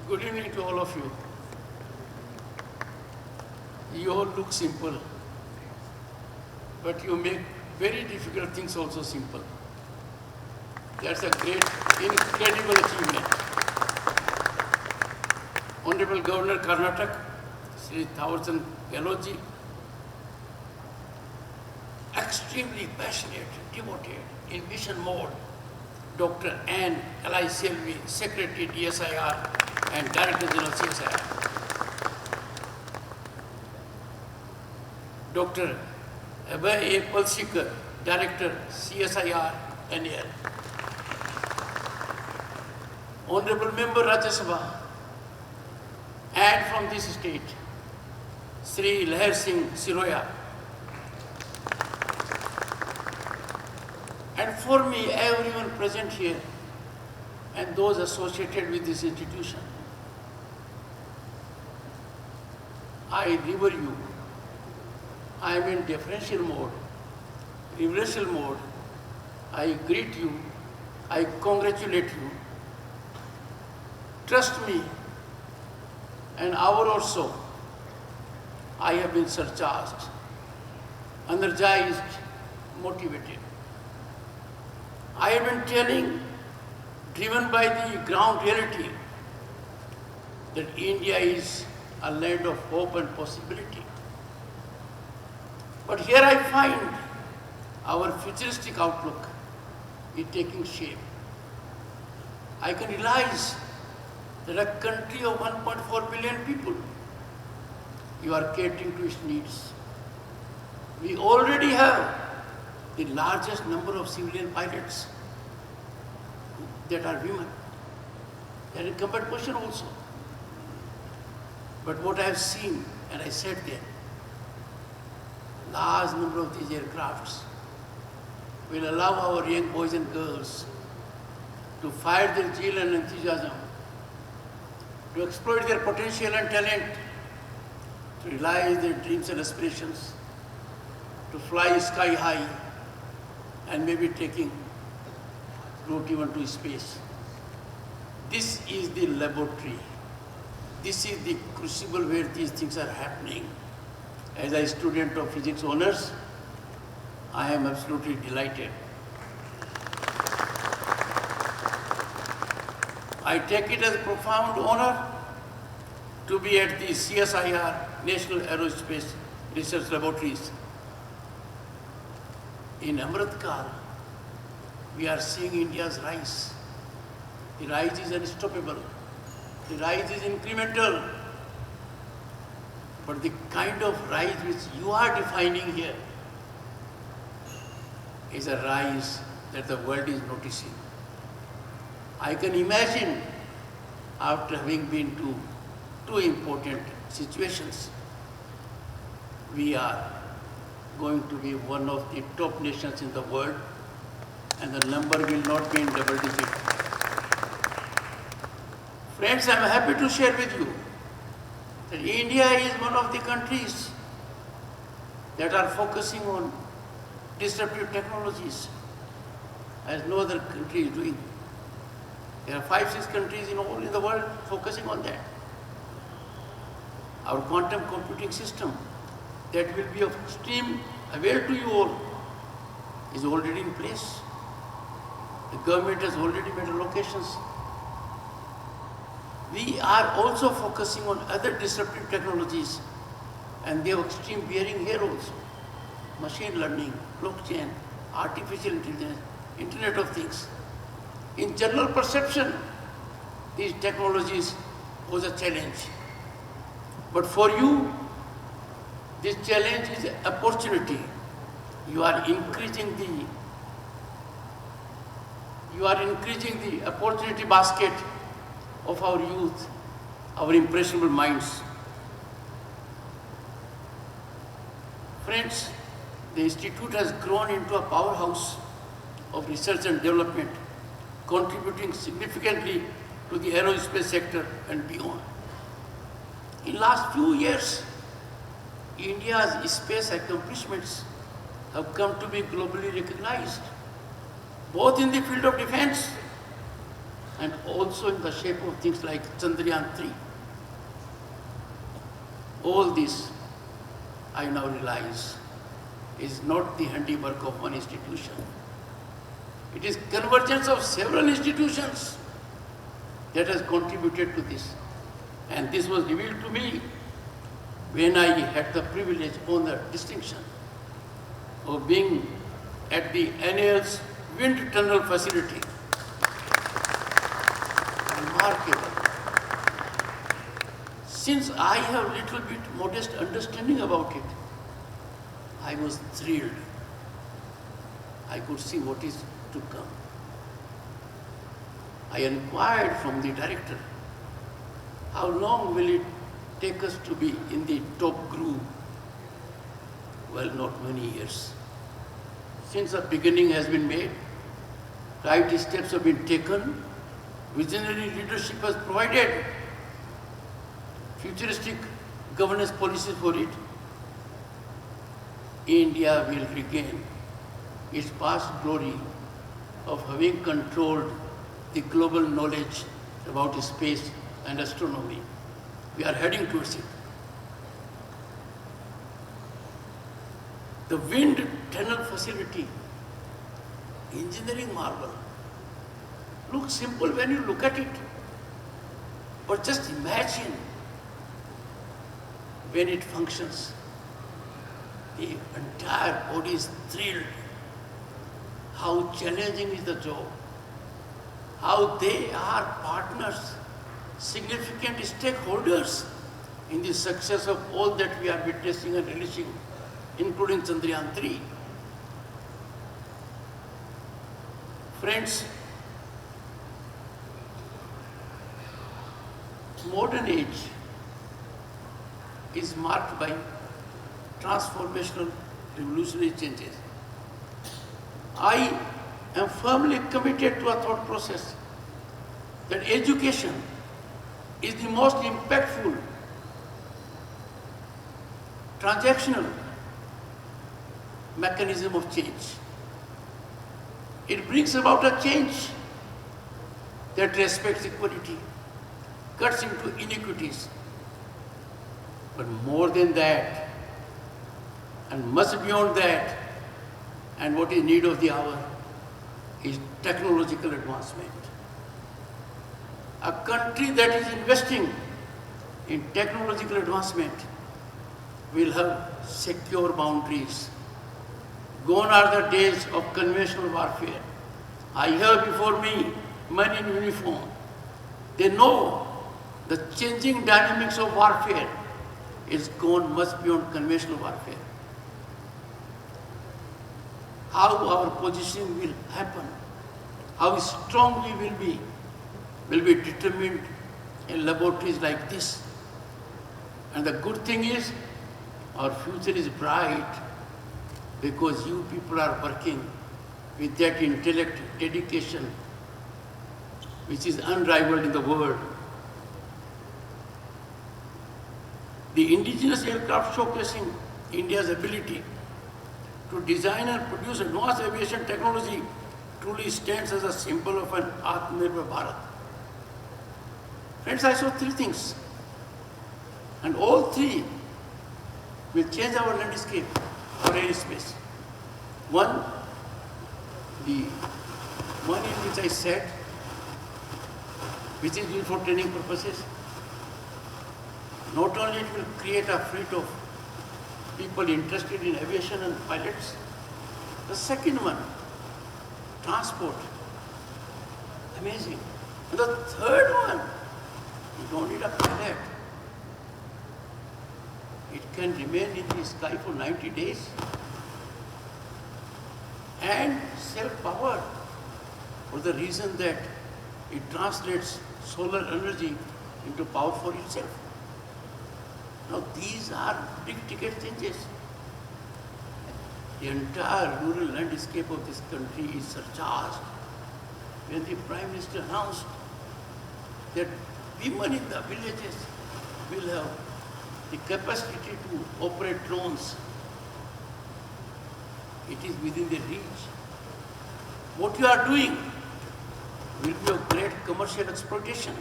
Good evening to all of you. You all look simple, but you make very difficult things also simple. That's a great, incredible achievement. Honorable Governor Karnataka, Sri Thawarchand Gehlotji, extremely passionate, devoted, in mission mode. Dr. Anne L.I. Selvi, Secretary DSIR and Director General CSIR. Dr. Abhay A. Palsikar, Director CSIR NL. Honorable Member Rajya Sabha, and from this state, Sri Leher Singh Siroya. And for me, everyone present here and those associated with this institution, I revere you. I am in deferential mode, reversal mode. I greet you. I congratulate you. Trust me, an hour or so, I have been surcharged, energized, motivated. I have been telling, driven by the ground reality, that India is a land of hope and possibility. But here I find our futuristic outlook is taking shape. I can realize that a country of 1.4 billion people, you are catering to its needs. We already have the largest number of civilian pilots that are women. They are in combat position also. But what I have seen, and I said there, large number of these aircrafts will allow our young boys and girls to fire their zeal and enthusiasm, to exploit their potential and talent, to realize their dreams and aspirations, to fly sky high, and maybe taking route even to space. This is the laboratory. This is the crucible where these things are happening. As a student of physics honors, I am absolutely delighted. I take it as a profound honor to be at the CSIR, National Aerospace Research Laboratories. In Amrit Kaal, we are seeing India's rise. The rise is unstoppable. The rise is incremental. But the kind of rise which you are defining here is a rise that the world is noticing. I can imagine, after having been to two important situations, we are going to be one of the top nations in the world, and the number will not be in double digit. Friends, I am happy to share with you that India is one of the countries that are focusing on disruptive technologies, as no other country is doing. There are 5-6 countries in the world focusing on that. Our quantum computing system that will be of extreme avail to you all is already in place. The government has already made allocations. We are also focusing on other disruptive technologies, and they have extreme bearing here also. Machine learning, blockchain, artificial intelligence, Internet of Things. In general perception, these technologies pose a challenge. But for you, this challenge is an opportunity. You are increasing the opportunity basket of our youth, our impressionable minds. Friends, the Institute has grown into a powerhouse of research and development, contributing significantly to the aerospace sector and beyond. In the last few years, India's space accomplishments have come to be globally recognized, both in the field of defense and also in the shape of things like Chandrayaan-3. All this, I now realize, is not the handiwork of one institution. It is convergence of several institutions that has contributed to this. And this was revealed to me when I had the privilege, honor, distinction of being at the NAL's wind tunnel facility. Remarkable. Since I have little bit modest understanding about it, I was thrilled. I could see what is to come. I inquired from the director, how long will it take us to be in the top group? Well, not many years. Since the beginning has been made, right steps have been taken, visionary leadership has provided futuristic governance policies for it, India will regain its past glory of having controlled the global knowledge about space and astronomy. We are heading towards it. The wind tunnel facility, engineering marvel, looks simple when you look at it. But just imagine when it functions. The entire body is thrilled. How challenging is the job. How they are partners, significant stakeholders in the success of all that we are witnessing and releasing, including Chandrayaan-3. Friends, modern age is marked by transformational, revolutionary changes. I am firmly committed to a thought process that education is the most impactful, transactional mechanism of change. It brings about a change that respects equality, cuts into inequities. But more than that, and much beyond that, and what is need of the hour, is technological advancement. A country that is investing in technological advancement will have secure boundaries. Gone are the days of conventional warfare. I have before me men in uniform. They know the changing dynamics of warfare is gone much beyond conventional warfare. How our position will happen, how strong we will be determined in laboratories like this. And the good thing is, our future is bright because you people are working with that intellect, dedication, which is unrivaled in the world. The indigenous aircraft showcasing India's ability to design and produce advanced aviation technology truly stands as a symbol of an Atmanirbhar Bharat. Friends, I saw three things, and all three will change our landscape for airspace. One, the one in which I sat, which is used for training purposes. Not only it will create a fleet of people interested in aviation and pilots. The second one, transport. Amazing. And the third one, you don't need a pilot. It can remain in the sky for 90 days and self-powered for the reason that it translates solar energy into power for itself. Now these are big ticket changes. The entire rural landscape of this country is surcharged. When the Prime Minister announced that women in the villages will have the capacity to operate drones, it is within their reach. What you are doing will be of great commercial exploitation.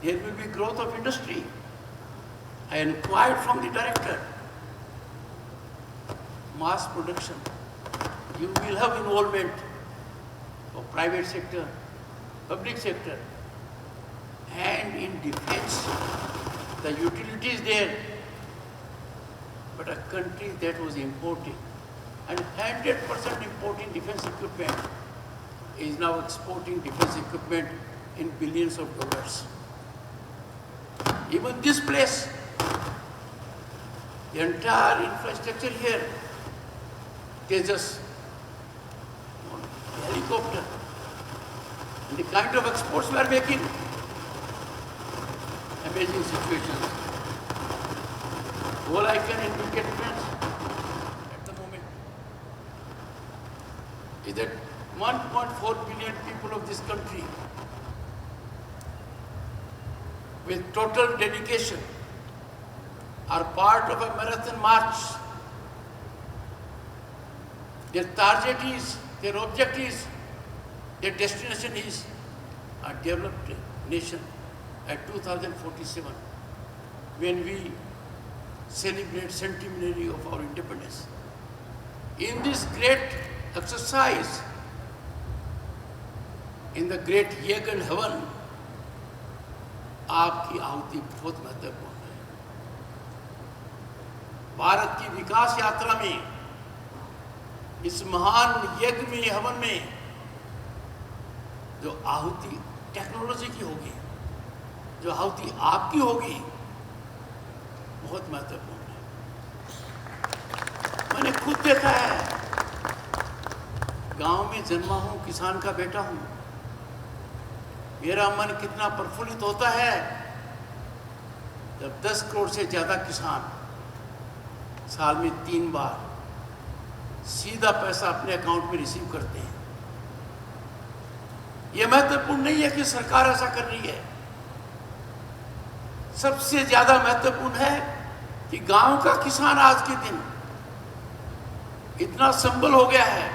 There will be growth of industry. I inquired from the director, mass production. You will have involvement of private sector, public sector, and in defense, the utilities there. But a country that was importing and 100% importing defense equipment is now exporting defense equipment in billions of dollars. Even this place, the entire infrastructure here, Tejas, helicopter, and the kind of exports we are making, amazing situations. All I can indicate, friends, at the moment, is that 1.4 billion people of this country, with total dedication, are part of a marathon march. Their target is, their object is, their destination is a developed nation at 2047, when we celebrate centenary of our independence. In this great exercise, in the great यज्ञ and हवन, आपकी आहुति बहुत महत्वपूर्ण है। भारत की विकास यात्रा में, इस महान यज्ञ में, हवन में, जो आहुति टेक्नोलॉजी की होगी, जो आहुति आपकी होगी, बहुत महत्वपूर्ण है। मैंने खुद देखा है, गांव में जन्मा हूं, किसान का बेटा हूं, मेरा मन कितना प्रफुल्लित होता है जब 10 करोड़ से ज्यादा किसान साल में 3 बार सीधा पैसा अपने अकाउंट में रिसीव करते हैं। यह महत्वपूर्ण नहीं है कि सरकार ऐसा कर रही है, सबसे ज्यादा महत्वपूर्ण है कि गांव का किसान आज के दिन इतना संबल हो गया है,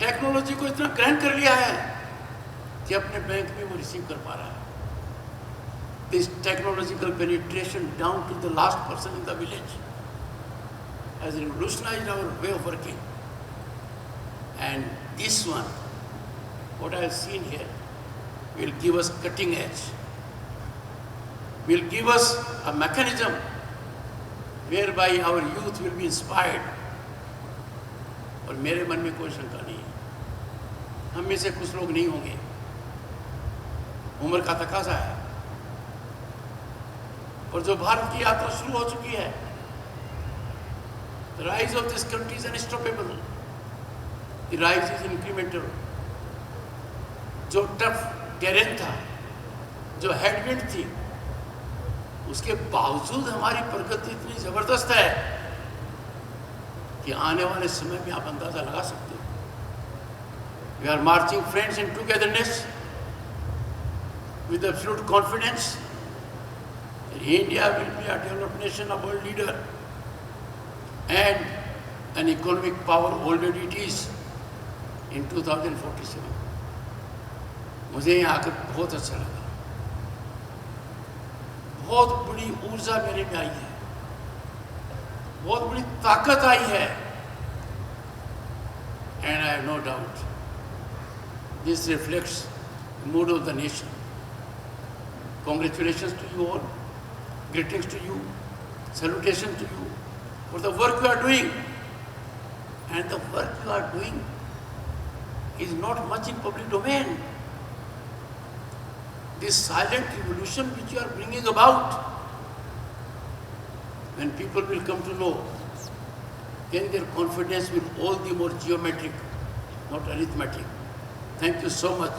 टेक्नोलॉजी को इतना ग्रहण कर लिया है कि अपने बैंक में वो रिसीव कर पा रहा है। This technological penetration down to the last person in the village has revolutionized our way of working. And this one, what I have seen here, will give us cutting edge, will give us a mechanism whereby our youth will be inspired. और मेरे मन में कोई शंका नहीं है, हम में से कुछ लोग नहीं होंगे, उम्र का तकाजा है, और जो भारत की यात्रा शुरू हो चुकी है, the rise of this country is unstoppable, the rise is incremental. जो टफ टेरेन था, जो हेडविंड थी, उसके बावजूद हमारी प्रगति इतनी जबरदस्त है कि आने वाले समय में आप अंदाजा लगा सकते हो। We are marching, friends, in togetherness with absolute confidence that India will be a developed nation, a world leader, and an economic power already it is in 2047. मुझे यहाँ आकर बहुत अच्छा लगा, बहुत बड़ी ऊर्जा मेरे में आई है, बहुत बड़ी ताकत आई है, and I have no doubt this reflects the mood of the nation. Congratulations to you all, greetings to you, salutations to you for the work you are doing. And the work you are doing is not much in public domain. This silent revolution which you are bringing about, when people will come to know, then their confidence will all the more geometric, not arithmetic. Thank you so much.